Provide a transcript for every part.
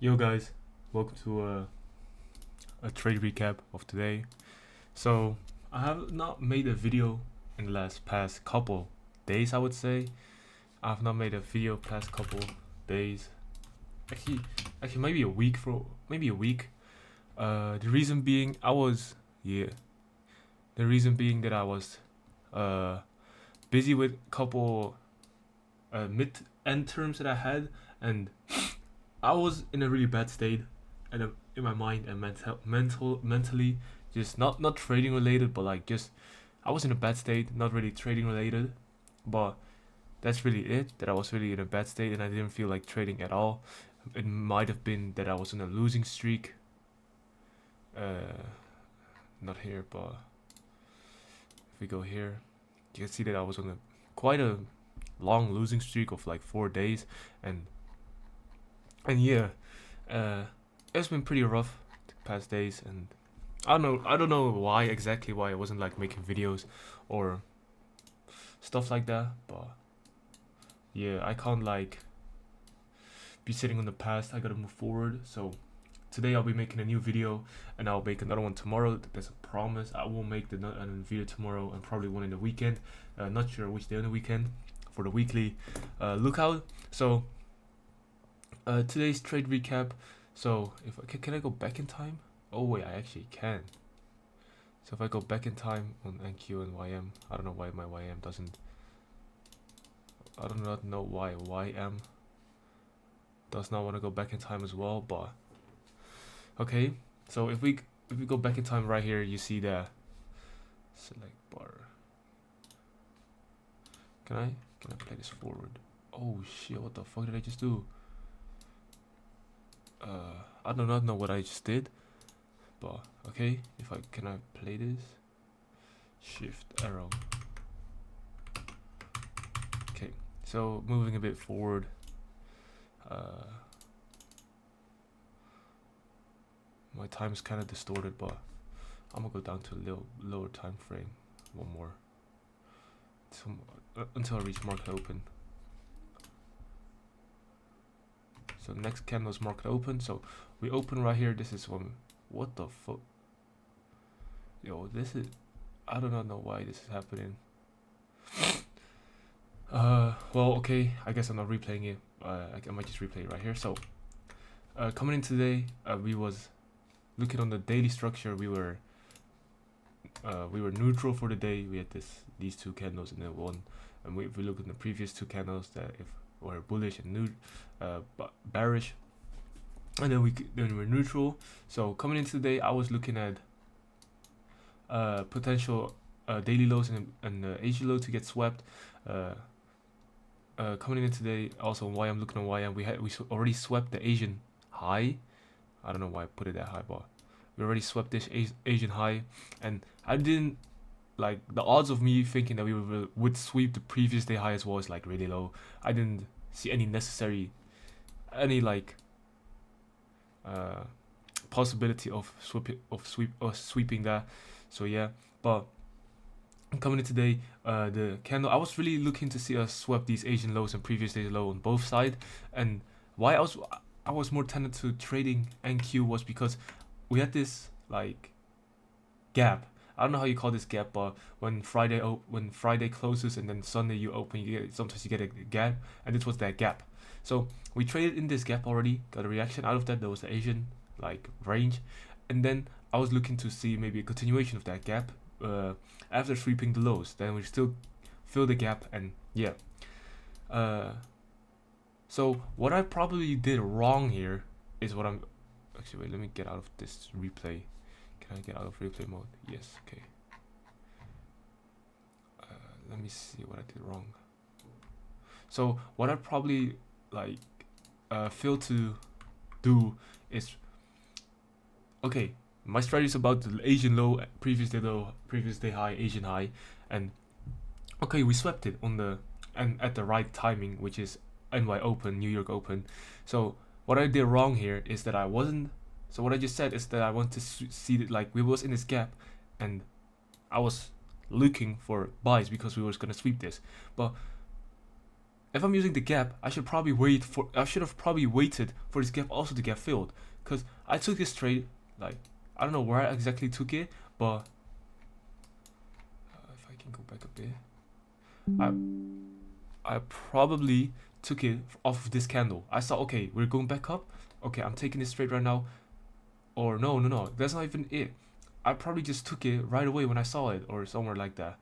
Yo guys, welcome to a trade recap of today. So I have not made a video in the past couple days. I would say I've not made a video past couple days. Actually, actually maybe a week. The reason being the reason being that I was uh busy with couple mid end terms that I had, and I was in a really bad state, and in my mind and mentally, just not trading related, but like just I was in a bad state, not really trading related, but that's really it. That I was really in a bad state, and I didn't feel like trading at all. It might have been that I was in a losing streak. Not here, but if we go here, you can see that I was on quite a long losing streak of like 4 days, and yeah, uh, it's been pretty rough the past days, and I don't know why I wasn't like making videos or stuff like that, but yeah, I can't like be sitting on the past. I gotta move forward. So today I'll be making a new video, and I'll make another one tomorrow. That's a promise. I will make a video tomorrow and probably one in the weekend. Not sure which day on the weekend for the weekly lookout. So today's trade recap. So if can I go back in time? Oh wait, I actually can. So if I go back in time on NQ and YM, I don't know why my YM doesn't. I do not know why YM does not want to go back in time as well. But okay, so if we go back in time right here, you see the select bar. Can I play this forward? Oh shit! What the fuck did I just do? I do not know what I just did. But okay, if I can I play this? Shift arrow. Okay, so moving a bit forward. My time is kind of distorted, but I'm gonna go down to a little lower time frame. One more. Until I reach market open. So next candle is market open. So we open right here. This is one. What the fuck? Yo, this is. I do not know why this is happening. Well, okay. I guess I'm not replaying it. I might just replay it right here. So, coming in today, we was looking on the daily structure. We were neutral for the day. We had these two candles and then one. And if we look at the previous two candles, that if were bullish and bearish, and then we're neutral. So coming in today, I was looking at potential daily lows and Asian low to get swept. Coming in today, also why I'm looking on YM, we already swept the Asian high. I don't know why I put it that high, but we already swept this Asian high, and I didn't like the odds of me thinking that we would sweep the previous day high as well is like really low. I didn't see any like possibility of sweeping that. So yeah, but coming in today, the candle, I was really looking to see us swap these Asian lows and previous days low on both sides. And why I was more tended to trading NQ was because we had this like gap. I don't know how you call this gap, but when Friday closes and then Sunday you open, sometimes you get a gap, and this was that gap. So we traded in this gap already, got a reaction out of that. There was the Asian like range, and then I was looking to see maybe a continuation of that gap after sweeping the lows. Then we still fill the gap, and yeah. So what I probably did wrong here is what I'm actually. Wait, let me get out of this replay. Can I get out of replay mode? Yes. Okay. Let me see what I did wrong. So what I probably like failed to do is, okay, my strategy is about the Asian low, previous day high, Asian high, and okay, we swept it on the and at the right timing, which is NY Open, New York Open. So what I did wrong here is that I wasn't. So what I just said is that I want to see that like we was in this gap, and I was looking for buys because we was gonna sweep this, but if I'm using the gap, I should have probably waited for this gap also to get filled, because I took this trade, like, I don't know where I exactly took it, but if I can go back a bit, I probably took it off of this candle. I saw, okay, we're going back up, okay, I'm taking this trade right now, or no, that's not even it. I probably just took it right away when I saw it, or somewhere like that.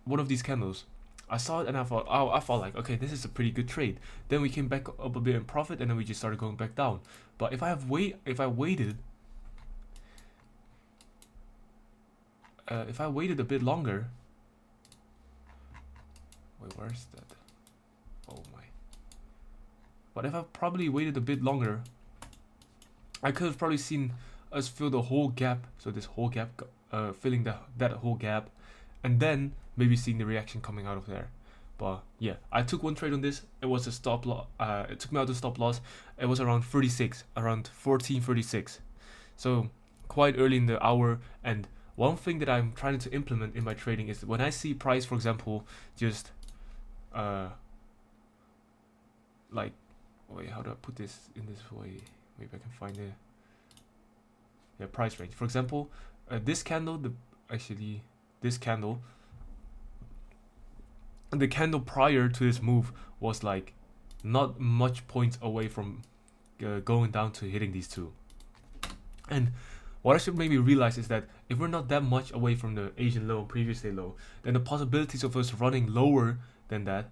One of these candles, I saw it and I thought, oh, I felt like, okay, this is a pretty good trade. Then we came back up a bit in profit, and then we just started going back down. But if I waited a bit longer, wait, where's that? Oh my! But if I probably waited a bit longer, I could have probably seen us fill the whole gap. So this whole gap, filling that whole gap, and then maybe seeing the reaction coming out of there. But yeah, I took one trade on this. It was a stop loss. It took me out to stop loss. It was around 36, around 14.36. So quite early in the hour. And one thing that I'm trying to implement in my trading is when I see price, for example, just like, wait, how do I put this in this way? Maybe I can find it. Yeah, price range. For example, this candle, this candle. The candle prior to this move was like not much points away from going down to hitting these two. And what I should maybe realize is that if we're not that much away from the Asian low, previous day low, then the possibilities of us running lower than that,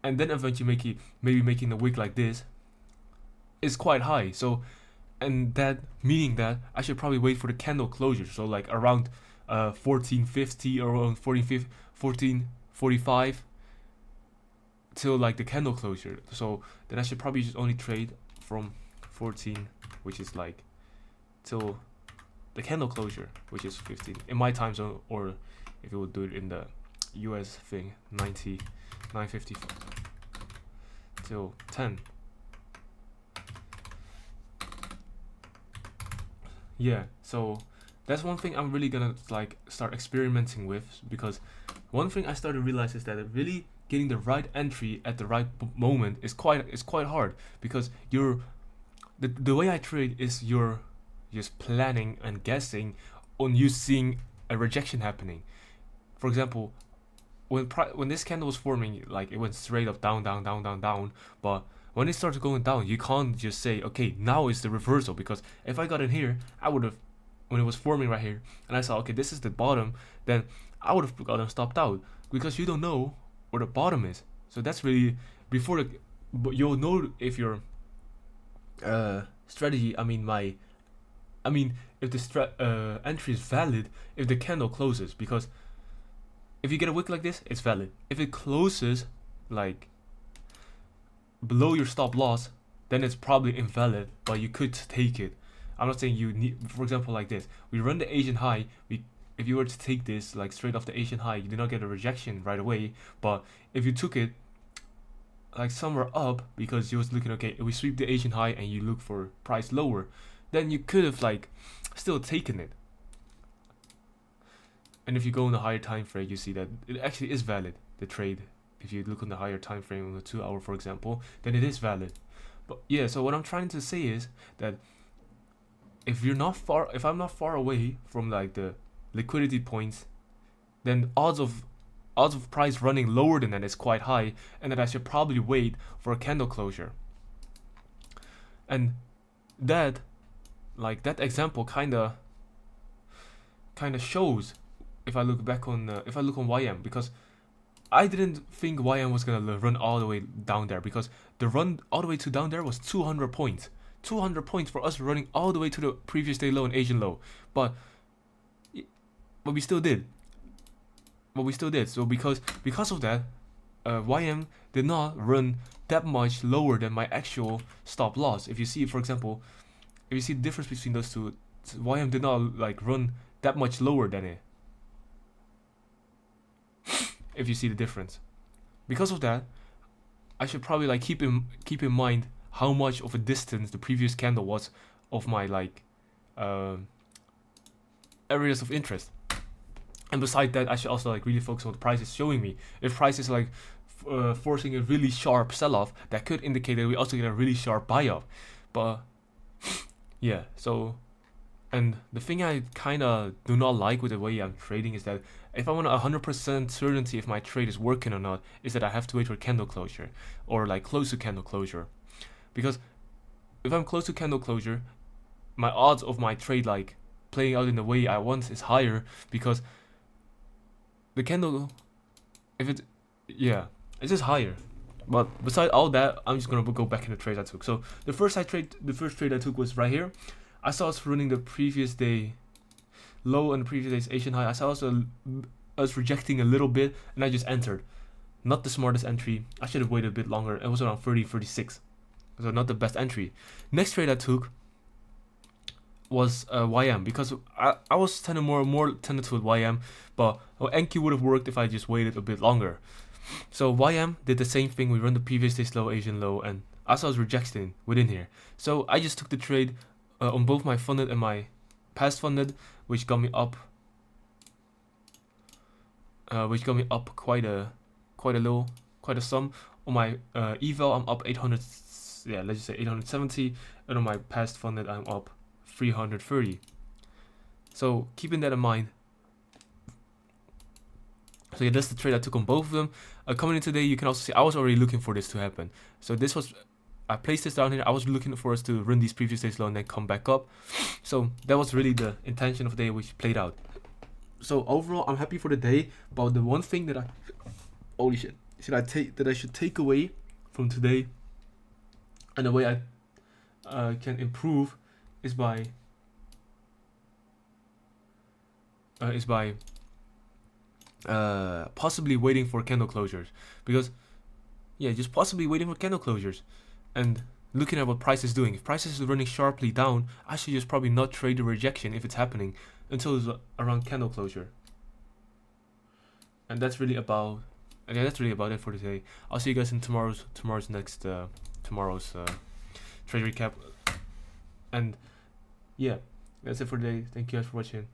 and then eventually making a wick like this, is quite high. So, and that meaning that I should probably wait for the candle closure. So like around 14.50 or around 14.45 till like the candle closure. So then I should probably just only trade from 14, which is like till the candle closure, which is 15 in my time zone, or if you would do it in the US thing, 9:55 till 10. Yeah, so that's one thing I'm really gonna like start experimenting with, because one thing I started to realize is that really getting the right entry at the right moment is quite hard, because the way I trade is you're just planning and guessing on you seeing a rejection happening. For example, when this candle was forming, like it went straight up, down, but when it started going down, you can't just say, okay, now is the reversal, because if I got in here, I would have, when it was forming right here, and I saw, okay, this is the bottom, then I would have gotten stopped out, because you don't know where the bottom is. So that's really before but you'll know if your strategy, if the entry is valid if the candle closes, because if you get a wick like this, it's valid. If it closes like below your stop loss, then it's probably invalid, but you could take it. I'm not saying you need, for example, like this. We run the Asian high. If you were to take this like straight off the Asian high, you did not get a rejection right away. But if you took it like somewhere up, because you was looking, okay, if we sweep the Asian high and you look for price lower, then you could have like still taken it. And if you go on the higher time frame, you see that it actually is valid, the trade. If you look on the higher time frame on the 2 hour, for example, then it is valid. But yeah, so what I'm trying to say is that if I'm not far away from like the liquidity points, then odds of price running lower than that is quite high, and that I should probably wait for a candle closure. And that example kind of shows, if I look back on YM, because I didn't think YM was gonna run all the way down there, because the run all the way to down there was 200 points. 200 points for us running all the way to the previous day low and Asian low, but we still did. So because of that, YM did not run that much lower than my actual stop loss. If you see, for example, if you see the difference between those two, YM did not like run that much lower than it. If you see the difference, because of that, I should probably like keep in mind how much of a distance the previous candle was of my like areas of interest. And beside that, I should also like really focus on what the price is showing me. If price is like forcing a really sharp sell-off that could indicate that we also get a really sharp buy-off. But yeah, so, and the thing I kind of do not like with the way I'm trading is that if I want 100% certainty if my trade is working or not, is that I have to wait for candle closure, or like close to candle closure. Because if I'm close to candle closure, my odds of my trade like playing out in the way I want is higher, because the candle, if it, yeah, it's just higher. But beside all that, I'm just gonna go back in the trades I took. So the first trade I took was right here. I saw us running the previous day low and the previous day's Asian high. I saw us rejecting a little bit, and I just entered. Not the smartest entry. I should have waited a bit longer. It was around 30, 36. So not the best entry. Next trade I took was YM, because I was tending more tended to YM, but Enki would have worked if I just waited a bit longer. So YM did the same thing. We run the previous day's low, Asian low, and I saw us rejecting within here. So I just took the trade on both my funded and my past funded, which got me up quite a sum. On my eval, I'm up 800, yeah, let's just say 870, and on my past funded, I'm up 330. So keeping that in mind, so yeah, that's the trade I took on both of them. Coming in today, you can also see I was already looking for this to happen. So this was, I placed this down here. I was looking for us to run these previous days low and then come back up. So that was really the intention of the day, which played out. So overall, I'm happy for the day. But the one thing that I should take away from today, and the way I can improve, is by possibly waiting for candle closures. Because yeah, just possibly waiting for candle closures and looking at what price is doing. If price is running sharply down, I should just probably not trade the rejection if it's happening until it's around candle closure. And that's really about it for today. I'll see you guys in tomorrow's trade recap. And yeah, that's it for today. Thank you guys for watching.